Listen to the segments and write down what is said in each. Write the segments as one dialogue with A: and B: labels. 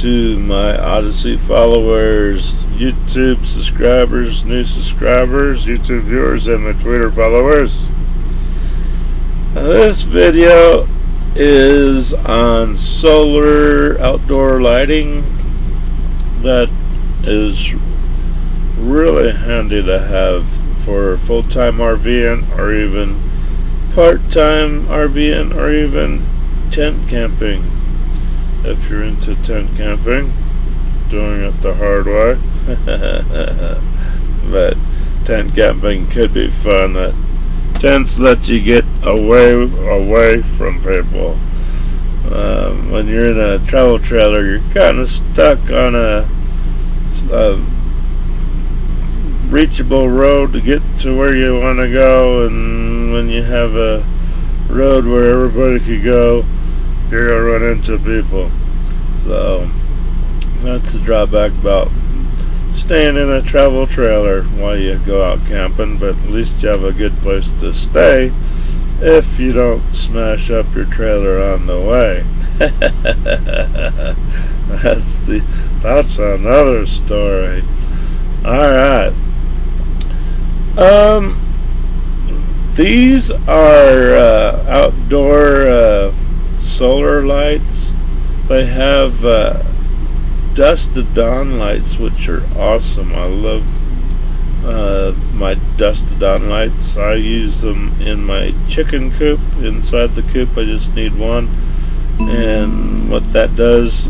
A: to my Odyssey followers, YouTube subscribers, new subscribers, YouTube viewers, and my Twitter followers. This video is on solar outdoor lighting that is really handy to have for full-time RVing or even part-time RVing or even tent camping. If you're into tent camping, doing it the hard way. But tent camping could be fun. Tents let you get away from people. When you're in a travel trailer, you're kind of stuck on a reachable road to get to where you want to go, and when you have a road where everybody could go, you're going to run into people. So that's the drawback about staying in a travel trailer while you go out camping, but at least you have a good place to stay if you don't smash up your trailer on the way. That's another story. Alright. These are outdoor solar lights. They have dusk to dawn lights, which are awesome. I love my dusk to dawn lights. I use them in my chicken coop. Inside the coop, I just need one, and what that does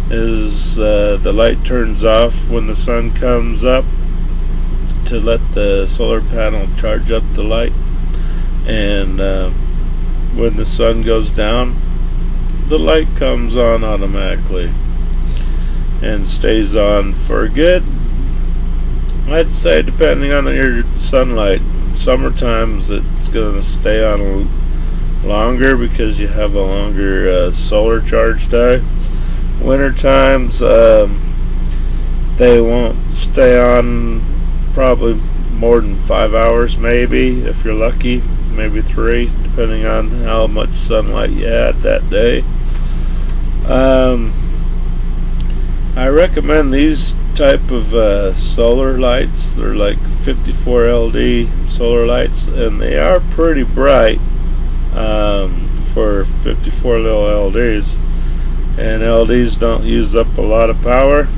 A: is the light turns off when the sun comes up to let the solar panel charge up the light, and when the sun goes down, the light comes on automatically and stays on for good. I'd say depending on your sunlight, summer times it's going to stay on longer because you have a longer solar charge day. Winter times they won't stay on probably more than 5 hours, maybe if you're lucky, maybe 3, depending on how much sunlight you had that day. I recommend these type of solar lights. They're like 54 LD solar lights, and they are pretty bright for 54 little LDs, and LDs don't use up a lot of power.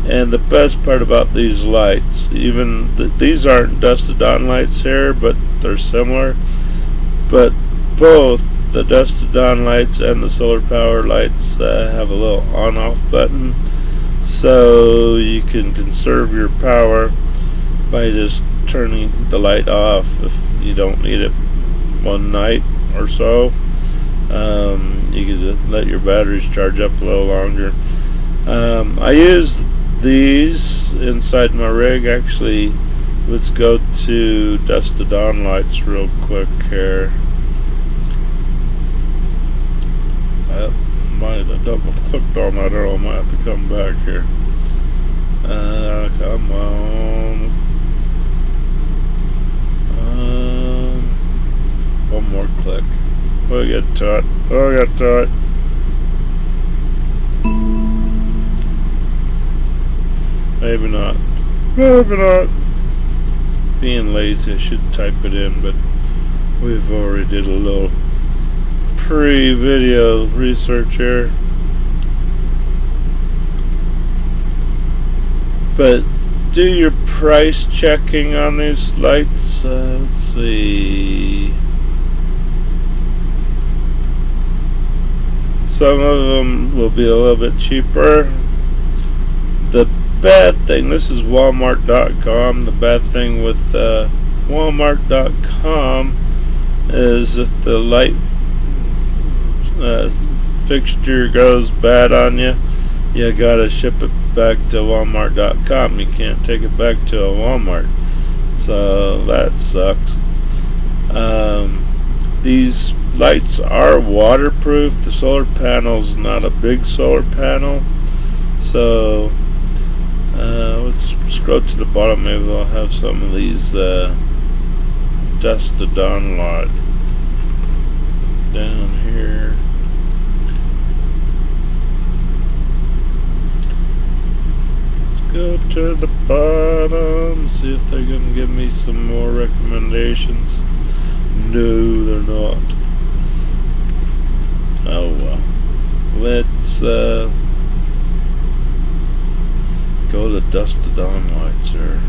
A: And the best part about these lights, even these aren't dusk to dawn lights here, but they're similar, but both the dusk to dawn lights and the solar power lights have a little on-off button, so you can conserve your power by just turning the light off if you don't need it one night or so. You can just let your batteries charge up a little longer. I use these inside my rig. Actually, let's go to dusk to dawn lights real quick here. I might have double clicked on that, or I might have to come back here. Come on. One more click. We'll get to it. We'll get to it. Maybe not. Maybe not. Being lazy, I should type it in, but we've already did a little pre-video research here. But do your price checking on these lights. Let's see. Some of them will be a little bit cheaper. The bad thing, this is Walmart.com. The bad thing with Walmart.com is if the light fixture goes bad on you, you gotta ship it back to Walmart.com. You can't take it back to a Walmart, so that sucks. These lights are waterproof. The solar panel's not a big solar panel, so let's scroll to the bottom. Maybe I'll have some of these dusk to dawn light down here. to the bottom. See if they're gonna give me some more recommendations. No, they're not. Oh well. Let's go to Dusk to Dawn Lights here.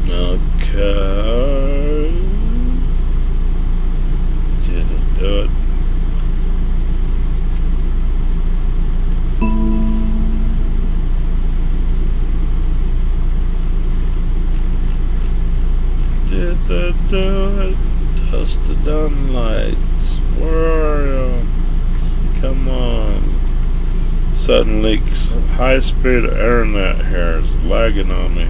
A: Okay. Didn't do it. Did that do it? Dusk to Dawn Lights. Where are you? Come on. Sudden leaks. High speed internet here is lagging on me.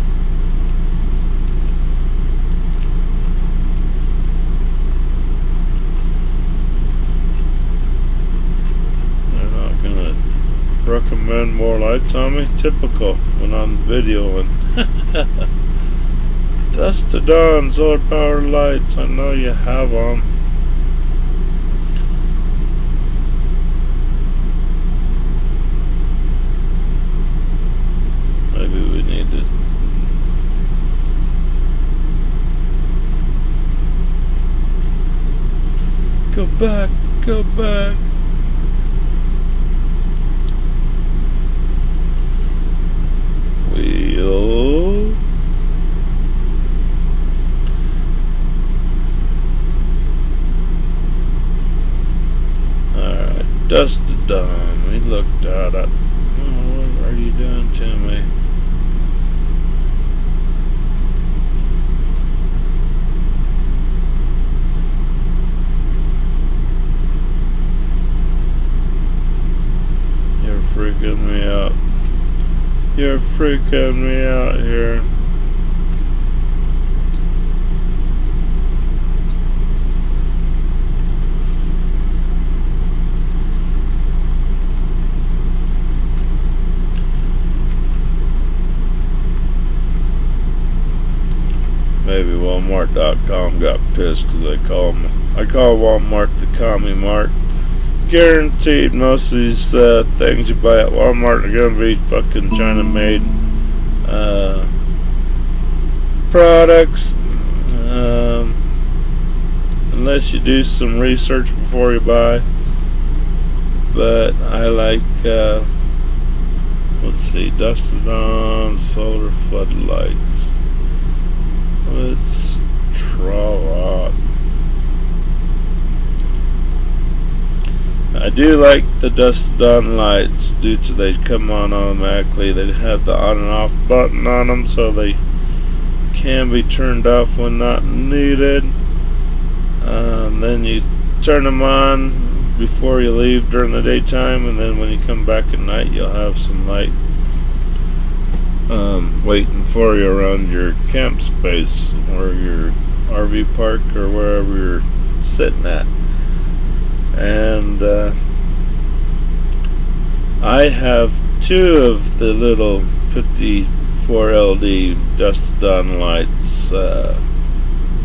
A: Recommend more lights on me? Typical when I'm videoing. Dusk to Dawn solar power lights. I know you have them. Maybe we need to go back. Go back. Wheel. Alright, Dusk to Dawn. We looked at it. Oh, what are you doing to me? You're freaking me out. You're freaking me out here. Maybe Walmart.com got pissed because I call Walmart the commie mart. Guaranteed most of these things you buy at Walmart are gonna be fucking China made products, unless you do some research before you buy. But I like let's see, Dusk to Dawn solar floodlights. Let's try it. I do like the Dusk to Dawn lights due to they come on automatically. They have the on and off button on them, so they can be turned off when not needed. Then you turn them on before you leave during the daytime, and then when you come back at night you'll have some light waiting for you around your camp space or your RV park or wherever you're sitting at. And I have two of the little 54 LD Dusk to Dawn lights that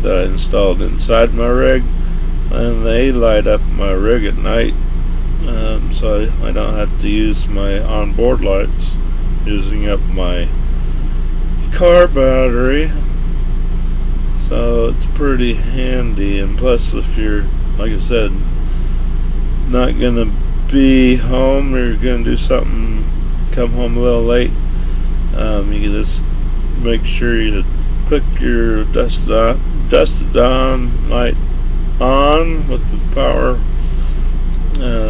A: I installed inside my rig, and they light up my rig at night, so I don't have to use my onboard lights, using up my car battery. So it's pretty handy, and plus if you're, like I said, not gonna be home, or you're gonna do something, come home a little late, you can just make sure you click your Dusk to Dawn light on with the power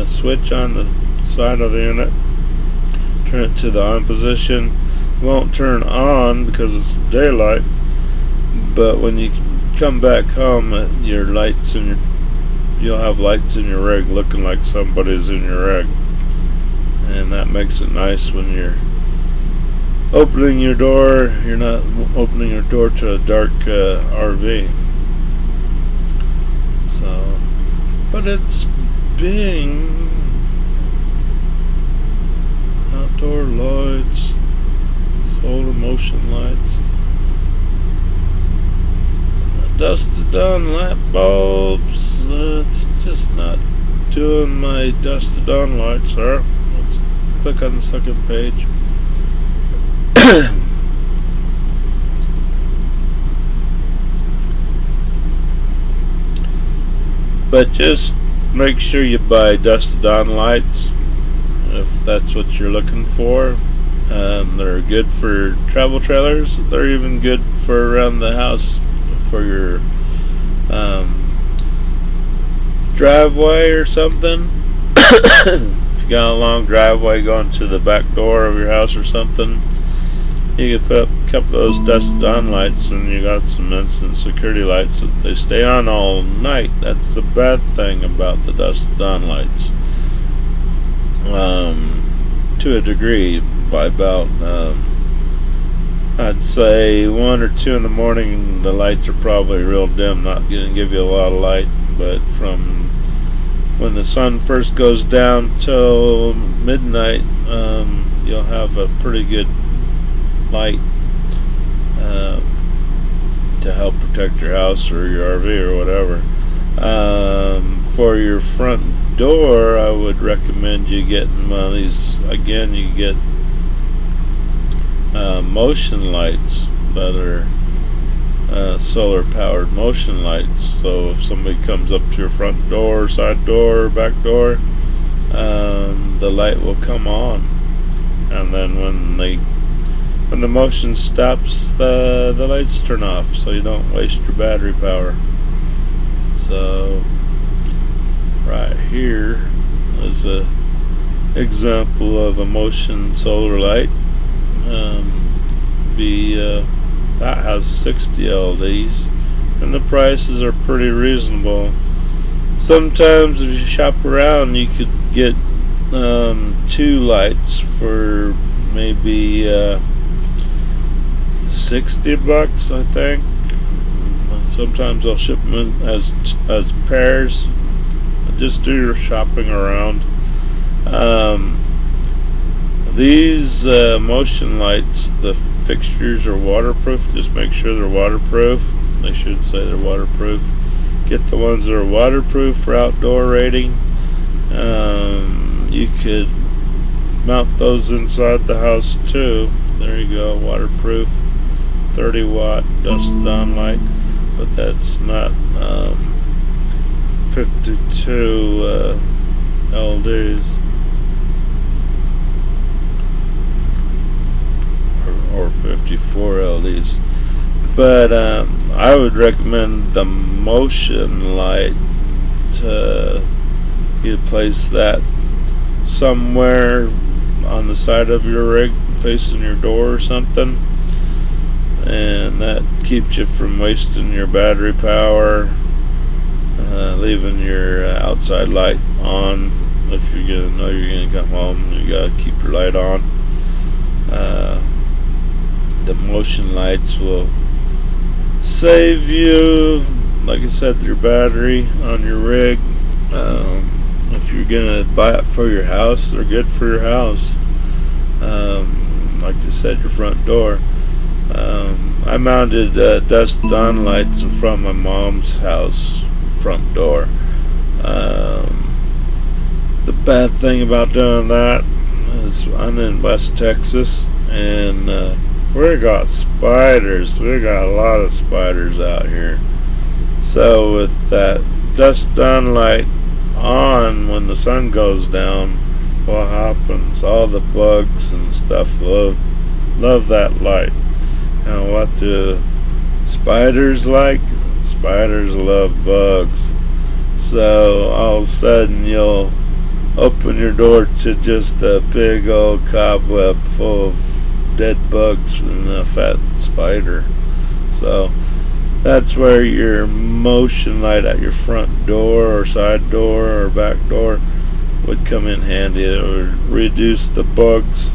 A: switch on the side of the unit. Turn it to the on position. It won't turn on because it's daylight, but when you come back home, your lights and you'll have lights in your rig looking like somebody's in your rig, and that makes it nice when you're opening your door. You're not opening your door to a dark RV. So, but it's Bing outdoor lights. dusted on light bulbs. It's just not doing my dusted on lights, sir. Let's click on the second page. But just make sure you buy dusted on lights if that's what you're looking for. They're good for travel trailers. They're even good for around the house for your driveway or something. If you got a long driveway going to the back door of your house or something, you can put up a couple of those dusted on lights, and you got some instant security lights. They stay on all night. That's the bad thing about the dusted on lights. To a degree, by about I'd say 1 or 2 in the morning, the lights are probably real dim, not going to give you a lot of light. But from when the sun first goes down till midnight, you'll have a pretty good light to help protect your house or your RV or whatever. For your front door, I would recommend you getting one of these. Again, you get motion lights that are solar powered motion lights. So if somebody comes up to your front door, side door, back door, the light will come on, and then when the motion stops, the lights turn off, so you don't waste your battery power. So right here is a example of a motion solar light. That has 60 LEDs, and the prices are pretty reasonable. Sometimes if you shop around, you could get 2 lights for maybe $60, I think. Sometimes I'll ship them in as pairs. Just do your shopping around. These motion lights, the fixtures are waterproof. Just make sure they're waterproof. They should say they're waterproof. Get the ones that are waterproof for outdoor rating. You could mount those inside the house too. There you go, waterproof, 30 watt dusted on light, but that's not 52 LEDs or 54 LEDs. But I would recommend the motion light. You place that somewhere on the side of your rig facing your door or something, and that keeps you from wasting your battery power, leaving your outside light on. If you're gonna know you're gonna come home, you gotta keep your light on. The motion lights will save you, like I said, your battery on your rig. If you're gonna buy it for your house, they're good for your house. Like I said, your front door. I mounted dusted on lights in front of my mom's house front door. The bad thing about doing that is I'm in West Texas, and we got spiders. We got a lot of spiders out here. So with that dusted on light on, when the sun goes down, what happens? All the bugs and stuff love that light. And what do spiders like? Spiders love bugs. So all of a sudden you'll open your door to just a big old cobweb full of dead bugs and a fat spider. So that's where your motion light at your front door or side door or back door would come in handy. It would reduce the bugs.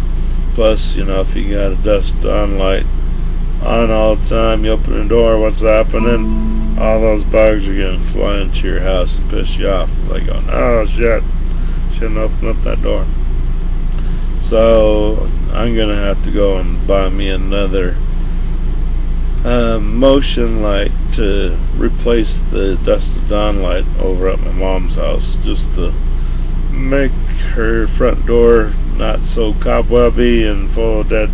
A: Plus, if you got a dusted on light on all the time, you open the door, what's happening? All those bugs are going to fly into your house and piss you off. They go, oh shit, shouldn't open up that door. So I'm going to have to go and buy me another motion light to replace the Dust of Dawn light over at my mom's house, just to make her front door not so cobwebby and full of dead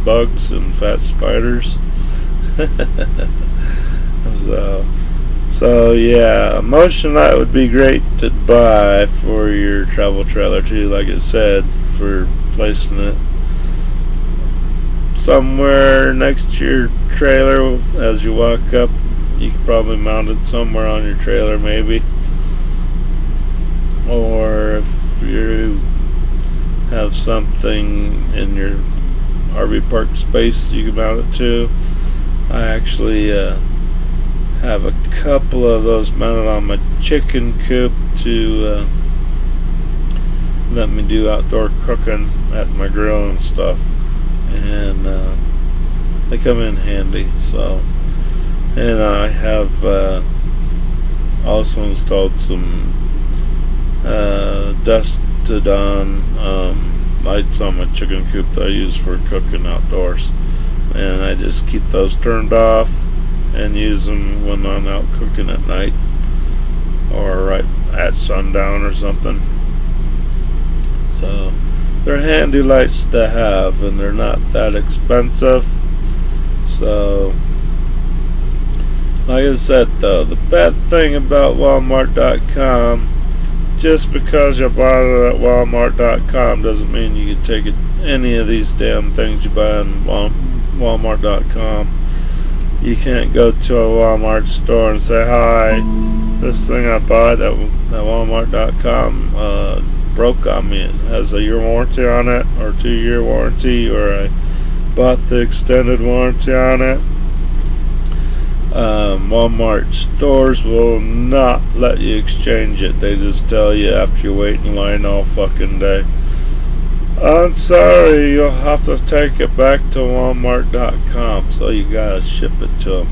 A: bugs and fat spiders. So yeah, a motion light would be great to buy for your travel trailer too, like I said, for placing it somewhere next to your trailer as you walk up. You could probably mount it somewhere on your trailer maybe, or if you have something in your RV park space you can mount it to. I actually have a couple of those mounted on my chicken coop to let me do outdoor cooking at my grill and stuff, and they come in handy. So, and I have also installed some Dust to Dawn lights on my chicken coop that I use for cooking outdoors, and I just keep those turned off and use them when I'm out cooking at night or right at sundown or something. So they're handy lights to have, and they're not that expensive. So like I said though, the bad thing about Walmart.com, just because you bought it at Walmart.com doesn't mean you can take it, any of these damn things you buy on Walmart.com. You can't go to a Walmart store and say, hi, this thing I bought at Walmart.com broke on me. It has a year warranty on it, or 2-year warranty, or I bought the extended warranty on it. Walmart stores will not let you exchange it. They just tell you after you wait in line all fucking day, I'm sorry, you'll have to take it back to Walmart.com. So you gotta ship it to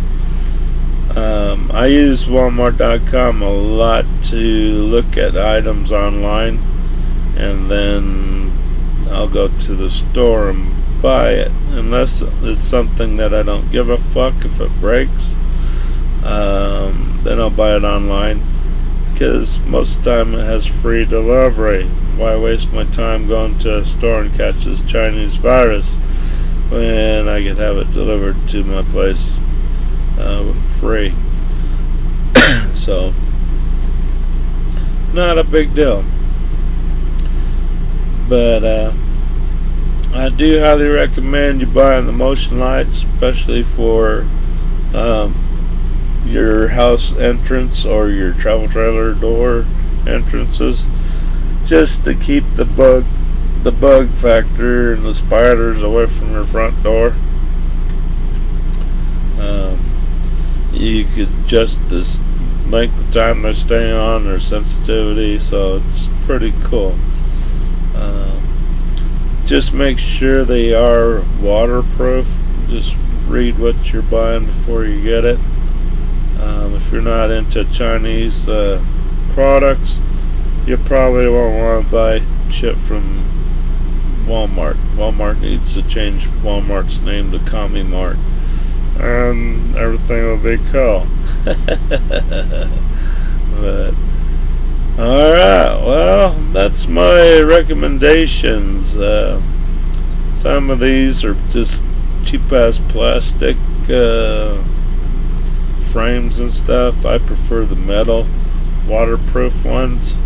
A: them. I use Walmart.com a lot to look at items online, and then I'll go to the store and buy it, unless it's something that I don't give a fuck if it breaks. Then I'll buy it online, because most of the time it has free delivery. Why waste my time going to a store and catch this Chinese virus when I could have it delivered to my place free? So, not a big deal. But I do highly recommend you buying the motion lights, especially for your house entrance or your travel trailer door entrances, just to keep the bug factor and the spiders away from your front door. You could adjust this length of time they stay on, or sensitivity, so it's pretty cool. Just make sure they are waterproof. Just read what you're buying before you get it. If you're not into Chinese products, you probably won't want to buy shit from Walmart. Walmart needs to change Walmart's name to Commie Mart, and everything will be cool. But alright, well, that's my recommendations. Some of these are just cheap ass plastic frames and stuff. I prefer the metal waterproof ones.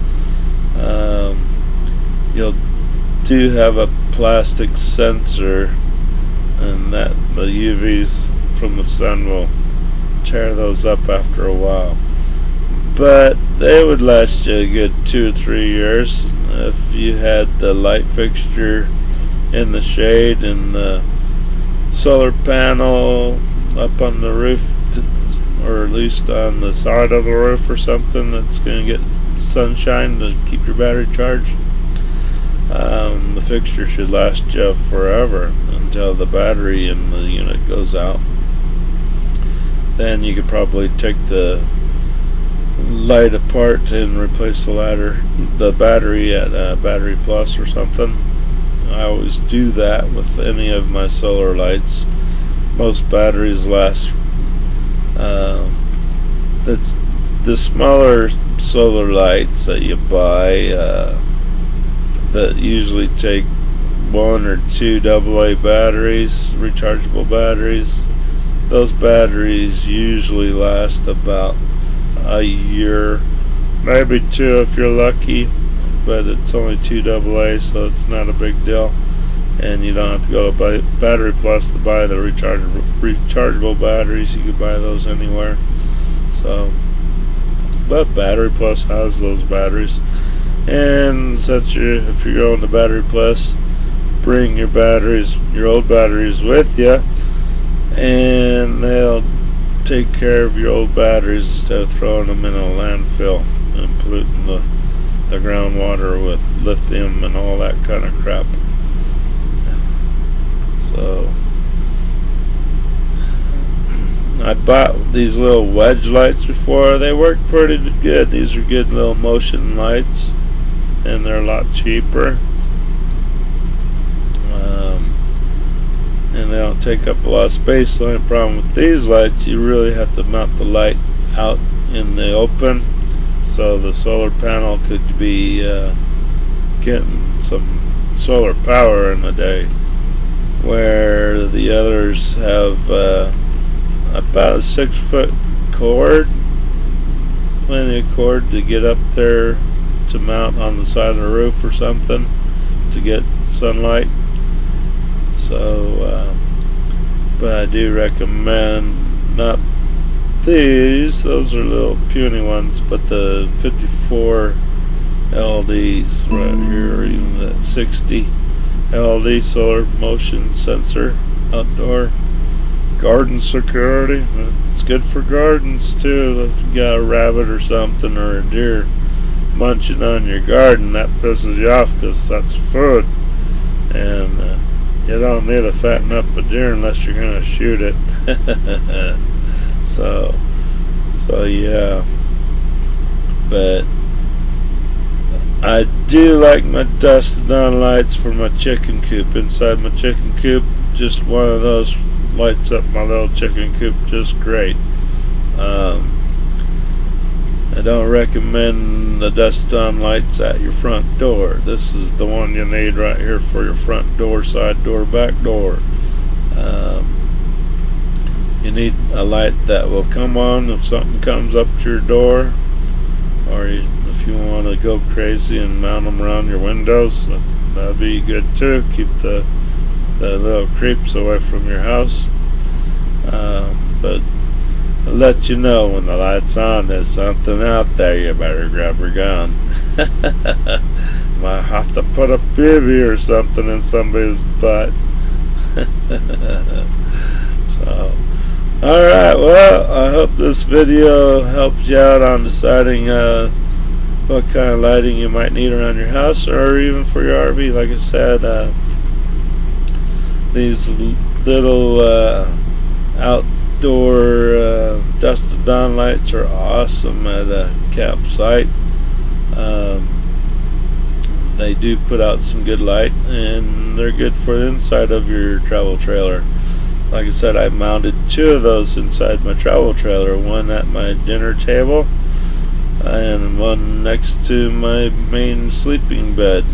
A: You'll do have a plastic sensor, and that the UVs from the sun will tear those up after a while, but they would last you a good 2 or 3 years if you had the light fixture in the shade and the solar panel up on the roof, or at least on the side of the roof or something that's going to get sunshine to keep your battery charged. The fixture should last you forever until the battery in the unit goes out. Then you could probably take the light apart and replace the battery at Battery Plus or something. I always do that with any of my solar lights. most batteries last. Um, the smaller solar lights that you buy that usually take 1 or 2 AA batteries, rechargeable batteries. Those batteries usually last about a year, maybe 2 if you're lucky, but it's only 2 AA, so it's not a big deal. And you don't have to go to Battery Plus to buy the rechargeable batteries. You can buy those anywhere. So, but Battery Plus has those batteries. And since if you're going to Battery Plus, bring your batteries, your old batteries with you, and they'll take care of your old batteries instead of throwing them in a landfill and polluting the groundwater with lithium and all that kind of crap. So I bought these little wedge lights before. They work pretty good. These are good little motion lights, and they're a lot cheaper. And they don't take up a lot of space. The only problem with these lights, you really have to mount the light out in the open, so the solar panel could be getting some solar power in a day, where the others have about a 6-foot cord, plenty of cord to get up there to mount on the side of the roof or something to get sunlight. So but I do recommend not these, those are little puny ones, but the 54 LEDs right here, or even the 60 LED solar motion sensor outdoor garden security. It's good for gardens too. If you got a rabbit or something, or a deer munching on your garden, that pisses you off because that's food, and you don't need to fatten up a deer unless you're going to shoot it. so yeah. But I do like my dusted on lights for my chicken coop. Inside my chicken coop, just one of those lights up my little chicken coop just great. I don't recommend the dusted on lights at your front door. This is the one you need right here for your front door, side door, back door. You need a light that will come on if something comes up to your door, or if you want to go crazy and mount them around your windows, that'd be good too. Keep the little creeps away from your house. But I'll let you know when the light's on, there's something out there. You better grab your gun. Might have to put a bivvy or something in somebody's butt. So, alright, well, I hope this video helps you out on deciding what kind of lighting you might need around your house, or even for your RV. Like I said, these little outdoor dusted dawn lights are awesome at a campsite. They do put out some good light, and they're good for the inside of your travel trailer. Like I said, I mounted 2 of those inside my travel trailer, one at my dinner table and one next to my main sleeping bed.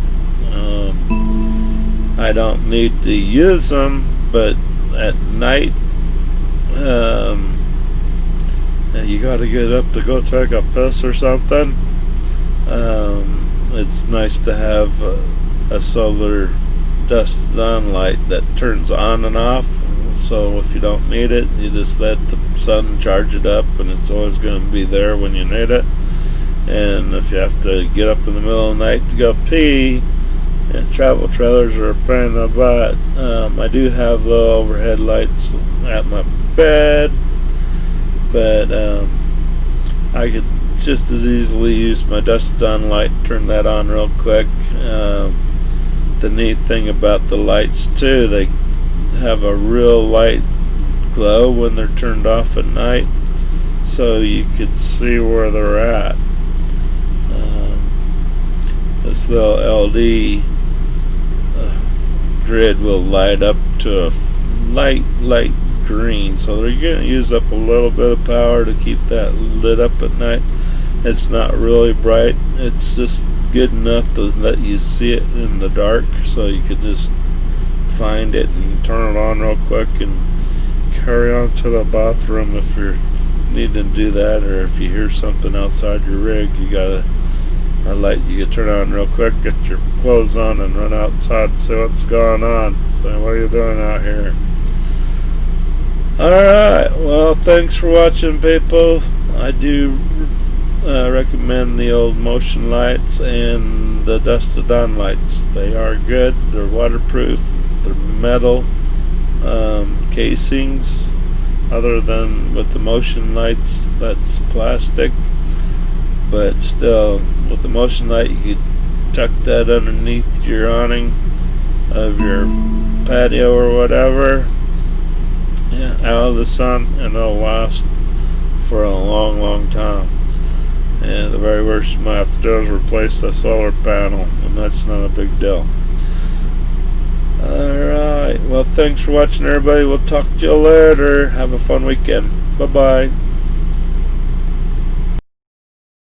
A: I don't need to use them, but at night you gotta get up to go take a piss or something. It's nice to have a solar dusted on light that turns on and off, so if you don't need it, you just let the sun charge it up, and it's always going to be there when you need it. And if you have to get up in the middle of the night to go pee, and travel trailers are a pain in the butt. I do have little overhead lights at my bed, but I could just as easily use my dusted on light, turn that on real quick. The neat thing about the lights too, they have a real light glow when they're turned off at night, so you could see where they're at. This little LED grid will light up to a light green. So they're going to use up a little bit of power to keep that lit up at night. It's not really bright. It's just good enough to let you see it in the dark, so you can just find it and turn it on real quick and carry on to the bathroom if you're needing to do that, or if you hear something outside your rig, you got a light you can turn on real quick, get your clothes on and run outside and see what's going on. So what are you doing out here? Alright, well, thanks for watching, people. I do recommend the old motion lights and the Dust to Dawn lights. They are good. They're waterproof. They're metal casings. Other than with the motion lights, that's plastic. But still, with the motion light, you could tuck that underneath your awning of your patio or whatever, out of the sun, and it'll last for a long, long time. And the very worst you might have to do is replace the solar panel, and that's not a big deal. Alright, well, thanks for watching, everybody. We'll talk to you later. Have a fun weekend. Bye-bye.